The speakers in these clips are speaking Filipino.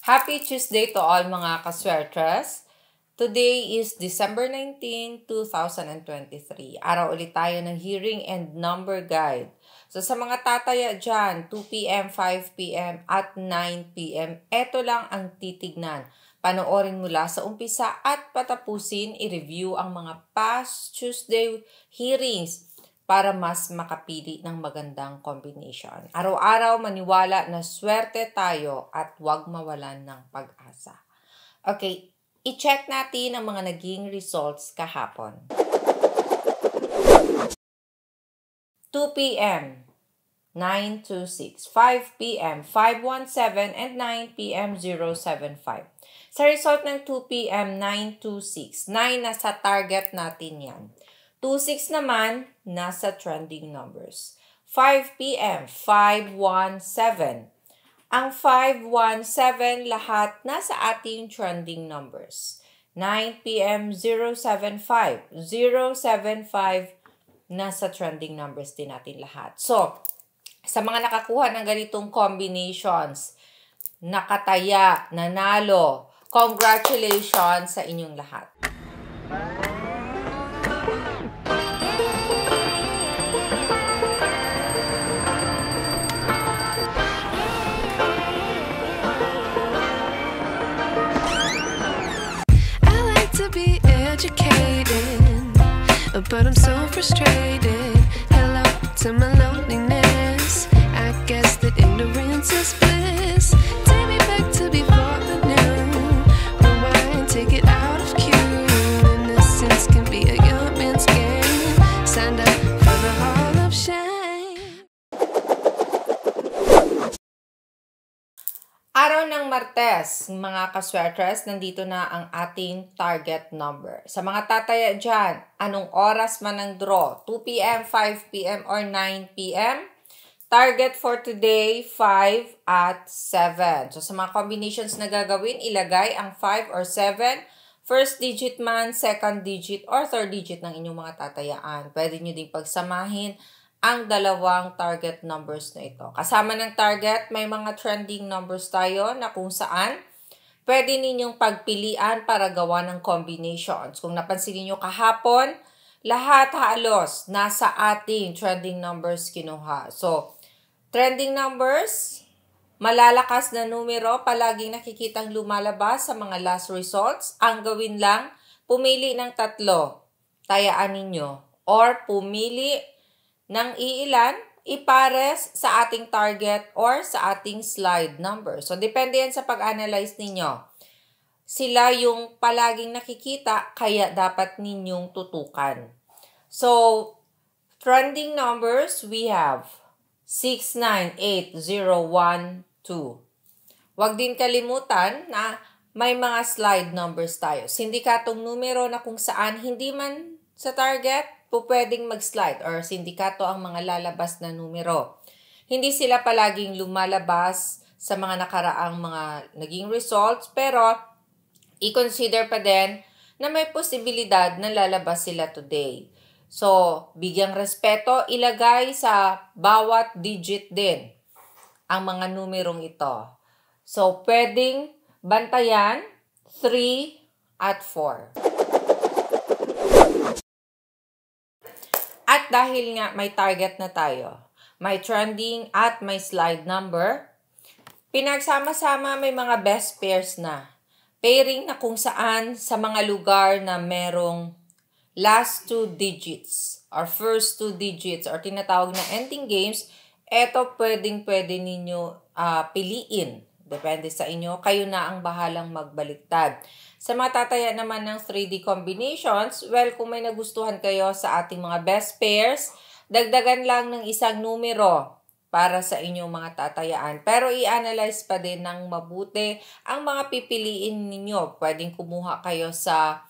Happy Tuesday to all mga kaswertres. Today is December 19, 2023. Araw ulit tayo ng hearing and number guide. So sa mga tataya dyan, 2 p.m., 5 p.m. at 9 p.m., eto lang ang titignan. Panoorin mula sa umpisa at patapusin, i-review ang mga past Tuesday hearings para mas makapili ng magandang combination. Araw-araw maniwala na swerte tayo at huwag mawalan ng pag-asa. Okay, i-check natin ang mga naging results kahapon. 2 p.m. 926, 5 p.m. 517, and 9 p.m. 075. Sa result ng 2 p.m. 926, 9 na sa target natin yan. 26 naman, nasa trending numbers. 5 p.m., 517. Ang 517 lahat nasa ating trending numbers. 9 p.m., 075. 075, nasa trending numbers din natin lahat. So, sa mga nakakuha ng ganitong combinations, nakataya, nanalo, congratulations sa inyong lahat. But I'm so frustrated. Hello to my loneliness. I guess that ignorance is bliss. Take me back to before the new. Rewind, take it out of cue. Innocence can be a young man's game. Signed up for the hall of shame. Araw ng Martes, mga kaswertres, nandito na ang ating target number. Sa mga tataya dyan, anong oras man ang draw? 2 p.m., 5 p.m., or 9 p.m.? Target for today, 5 at 7. So sa mga combinations na gagawin, ilagay ang 5 or 7, first digit man, second digit, or third digit ng inyong mga tatayaan. Pwede nyo ding pagsamahin ang dalawang target numbers na ito. Kasama ng target, may mga trending numbers tayo na kung saan pwede ninyong pagpilian para gawa ng combinations. Kung napansin niyo kahapon, lahat halos nasa ating trending numbers kinuha. So, trending numbers, malalakas na numero, palaging nakikitang lumalabas sa mga last results. Ang gawin lang, pumili ng 3, tayaan ninyo, or pumili ng iilan, ipares sa ating target or sa ating slide number. So, depende yan sa pag-analyze ninyo. Sila yung palaging nakikita, kaya dapat ninyong tutukan. So, trending numbers, we have 6, 9, 8, 0, 1, 2. Huwag din kalimutan na may mga slide numbers tayo. Sindikatong numero na kung saan hindi man sa target, pwedeng mag-slide or sindikato ang mga lalabas na numero. Hindi sila palaging lumalabas sa mga nakaraang mga naging results, pero i-consider pa din na may posibilidad na lalabas sila today. So, bigyang respeto, ilagay sa bawat digit din ang mga numerong ito. So, pwedeng bantayan 3 at 4. At dahil nga may target na tayo, may trending at may slide number, pinagsama-sama may mga best pairs na. Pairing na kung saan sa mga lugar na merong last 2 digits or first 2 digits or tinatawag na ending games, eto pwede ninyo piliin. Depende sa inyo. Kayo na ang bahalang magbaliktad. Sa mga tataya naman ng 3D combinations, well, kung may nagustuhan kayo sa ating mga best pairs, dagdagan lang ng isang numero para sa inyong mga tatayaan. Pero i-analyze pa din ng mabuti ang mga pipiliin ninyo. Pwedeng kumuha kayo sa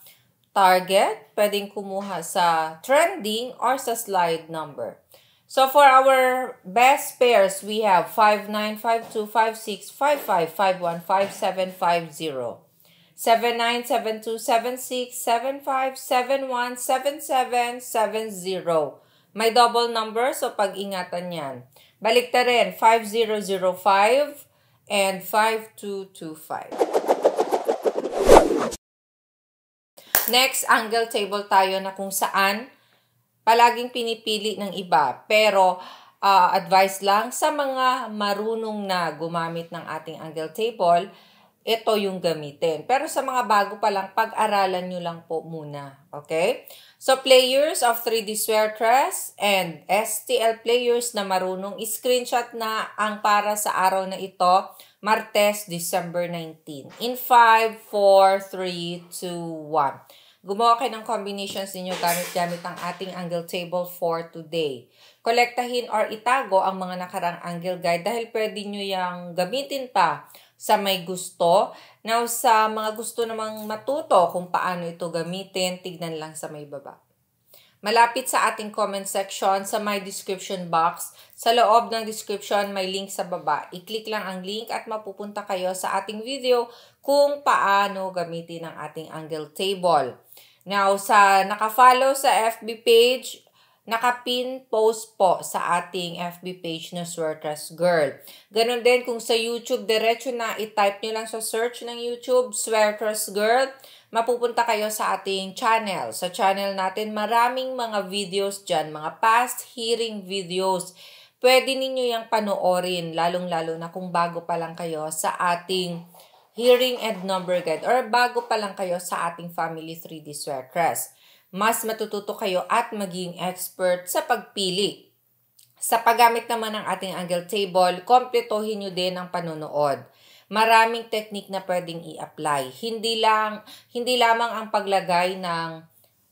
target, pwedeng kumuha sa trending, or sa slide number. So, for our best pairs, we have 5, 9, 5, 2, 5, 6, 5, 5, 5, 1, 5, 7, 5, 0. 7, 9, 7, 2, 7, 6, 7, 5, 7, 1, 7, 7, 7, 0. May double number, so pag-ingatan yan. Balik ta rin, 5, 0, 0, 5, and 5225. Next, angle table tayo na kung saan palaging pinipili ng iba. Pero, advice lang sa mga marunong na gumamit ng ating angle table, ito yung gamitin. Pero sa mga bago pa lang, pag-aralan nyo lang po muna. Okay? So, players of 3D Sweatress and STL players na marunong, screenshot na ang para sa araw na ito, Martes, December 19. In 5, 4, 3, 2, 1. Gumawa kayo ng combinations ninyo gamit ang ating angle table for today. Kolektahin or itago ang mga nakarang angle guide dahil pwede nyo yung gamitin pa sa may gusto. Now, sa mga gusto namang matuto kung paano ito gamitin, tignan lang sa may baba. Malapit sa ating comment section, sa my description box, sa loob ng description, may link sa baba. I-click lang ang link at mapupunta kayo sa ating video kung paano gamitin ang ating angle table. Now, sa nakafollow sa FB page, nakapin post po sa ating FB page na Sweatress Girl. Ganon din kung sa YouTube, diretso na i-type nyo lang sa search ng YouTube, Sweatress Girl, mapupunta kayo sa ating channel. Sa channel natin, maraming mga videos dyan, mga past hearing videos. Pwede ninyo yung panoorin, lalong-lalo na kung bago pa lang kayo sa ating hearing and number guide or bago pa lang kayo sa ating Family 3D Sweatress. Mas matututo kayo at maging expert sa pagpili. Sa paggamit naman ng ating angle table, kompletohin nyo din ang panonood. Maraming technique na pwedeng i-apply. Hindi lamang ang paglagay ng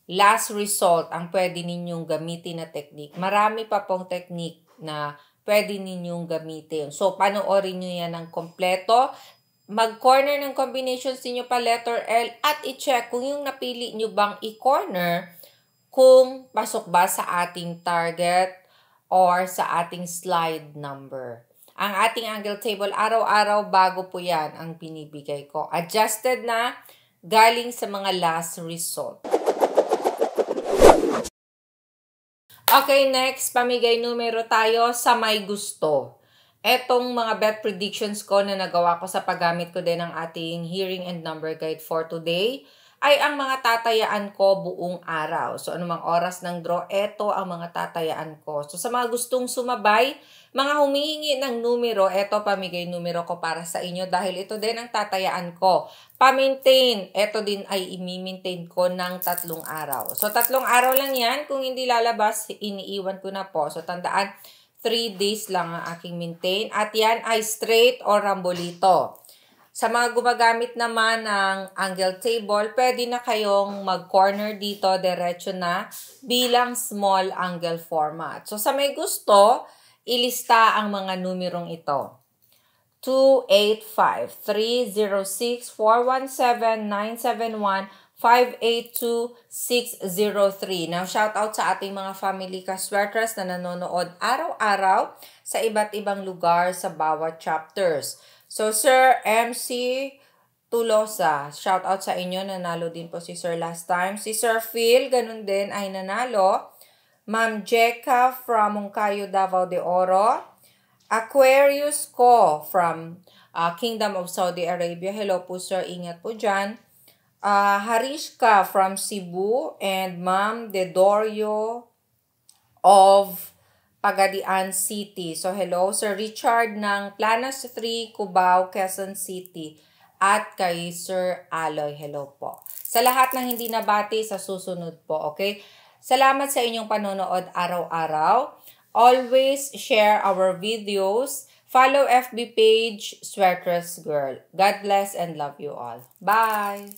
last result ang pwede ninyong gamitin na technique. Marami pa pong technique na pwede ninyong gamitin. So, panoorin nyo yan ng kompleto. Mag-corner ng combinations niyo pa letter L at i-check kung yung napili nyo bang i-corner kung pasok ba sa ating target or sa ating slide number. Ang ating angle table, araw-araw bago po yan ang pinibigay ko. Adjusted na, galing sa mga last result. Okay, next, pamigay numero tayo sa may gusto. Etong mga bet predictions ko na nagawa ko sa paggamit ko din ng ating hearing and number guide for today ay ang mga tatayaan ko buong araw. So, anumang oras ng draw, eto ang mga tatayaan ko. So, sa mga gustong sumabay, mga humihingi ng numero, eto pamigay numero ko para sa inyo dahil ito din ang tatayaan ko. Pa-maintain, eto din ay i-maintain ko ng 3 araw. So, 3 araw lang yan. Kung hindi lalabas, iniiwan ko na po. So, tandaan, 3 days lang ang aking maintain. At yan ay straight or rambolito. Sa mga gumagamit naman ng angle table, pwede na kayong mag-corner dito, diretso na, bilang small angle format. So sa may gusto, ilista ang mga numerong ito. 285, 306, 417, 971, 582-603. Now, shout out sa ating mga family ka-sweatress na nanonood araw-araw sa iba't ibang lugar sa bawat chapters. So, Sir MC Tulosa, shout out sa inyo. Nanalo din po si Sir last time. Si Sir Phil, ganun din ay nanalo. Ma'am Jeka from Moncayo, Davao de Oro. Aquarius ko from Kingdom of Saudi Arabia. Hello po, sir. Ingat po dyan. Harishka from Cebu and Ma'am Dedorio of Pagadian City. So, hello, Sir Richard ng Planas 3, Cubao, Quezon City. At kay Sir Aloy, hello po. Sa lahat ng hindi nabati, sa susunod po, okay? Salamat sa inyong panonood araw-araw. Always share our videos. Follow FB page, Sweatress Girl. God bless and love you all. Bye!